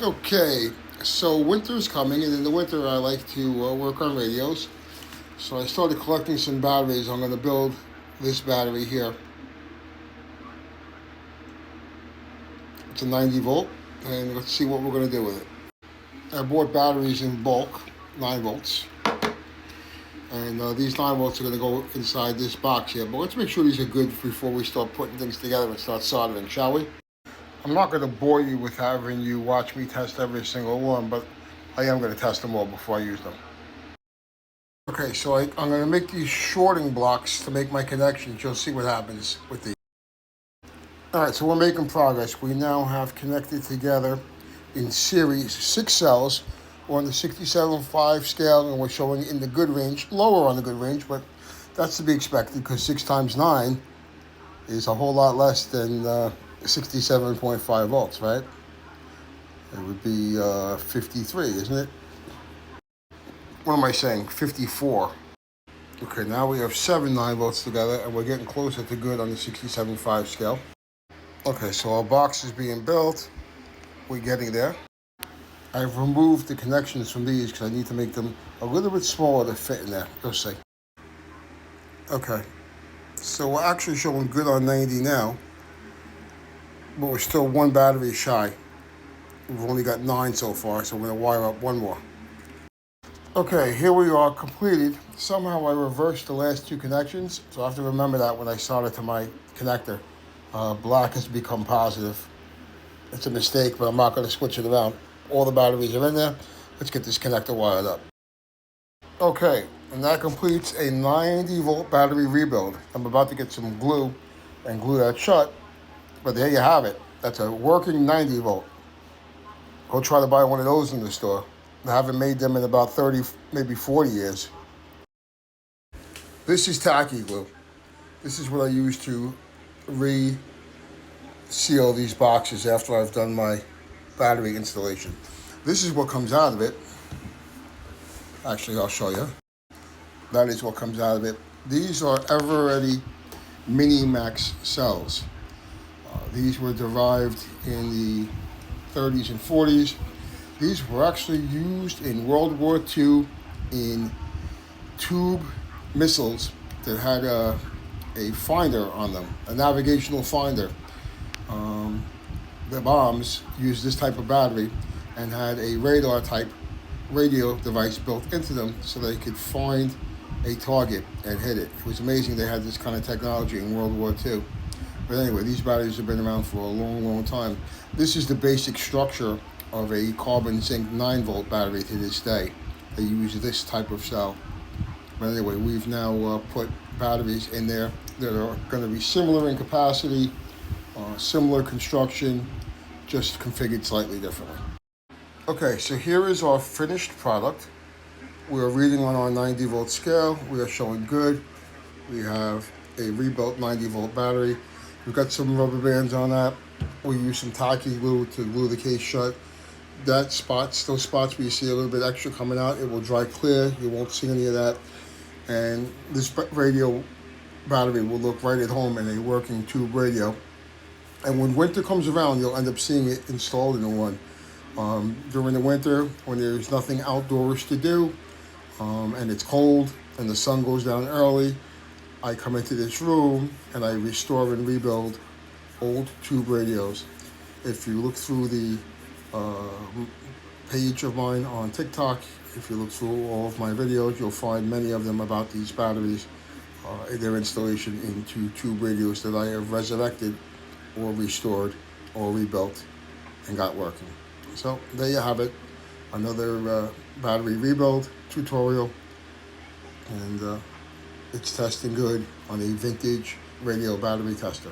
Okay, so winter's coming, and in the winter I like to work on radios. So I started collecting some batteries. I'm going to build this battery here. It's a 90 volt, and let's see what we're going to do with it. I bought batteries in bulk, 9 volts, and these 9 volts are going to go inside this box here. But let's make sure these are good before we start putting things together and start soldering, shall we? I'm not going to bore you with having you watch me test every single one, but I am going to test them all before I use them. Okay, so I'm going to make these shorting blocks to make my connections. You'll see what happens with these. All right, so we're making progress. We now have connected together in series 6 cells. We're on the 67.5 scale, and we're showing in the good range, lower on the good range, but that's to be expected because 6 times 9 is a whole lot less than 67.5 volts, right? It would be 53, isn't it? What am I saying? 54. Okay, now we have 7 9 volts together, and we're getting closer to good on the 67.5 scale. Okay, so our box is being built. We're getting there. I've removed the connections from these because I need to make them a little bit smaller to fit in there. You'll see. Okay, so we're actually showing good on 90 now, but we're still one battery shy. We've only got 9 so far, so we're going to wire up one more. Okay, here we are completed. Somehow I reversed the last 2 connections, so I have to remember that when I solder to my connector. Black has become positive. It's a mistake, but I'm not going to switch it around. All the batteries are in there. Let's get this connector wired up. Okay, and that completes a 90 volt battery rebuild. I'm about to get some glue and glue that shut, but there you have it. That's a working 90 volt. Go try to buy one of those in the store. I haven't made them in about 30, maybe 40 years. This is tacky glue. This is what I use to re-seal these boxes after I've done my battery installation. This is what comes out of it. Actually, I'll show you. That is what comes out of it. These are Eveready Mini Max cells. These were derived in the 30s and 40s. These were actually used in World War II in tube missiles that had a finder on them, a navigational finder. The bombs used this type of battery and had a radar type radio device built into them so they could find a target and hit it. It was amazing they had this kind of technology in World War II. But anyway, these batteries have been around for a long, long time. This is the basic structure of a carbon zinc 9 volt battery to this day. They use this type of cell. But anyway, we've now put batteries in there that are going to be similar in capacity, similar construction, just configured slightly differently. Okay, so here is our finished product. We are reading on our 90 volt scale. We are showing good. We have a rebuilt 90 volt battery. We've got some rubber bands on that. We use some tacky glue to glue the case shut. Those spots where you see a little bit extra coming out, it will dry clear. You won't see any of that. And this radio battery will look right at home in a working tube radio. And when winter comes around, you'll end up seeing it installed in one. During the winter, when there's nothing outdoors to do, and it's cold and the sun goes down early, I come into this room and I restore and rebuild old tube radios. If you look through the page of mine on TikTok, if you look through all of my videos, you'll find many of them about these batteries, their installation into tube radios that I have resurrected or restored or rebuilt and got working. So there you have it, another battery rebuild tutorial, and it's testing good on a vintage radio battery tester.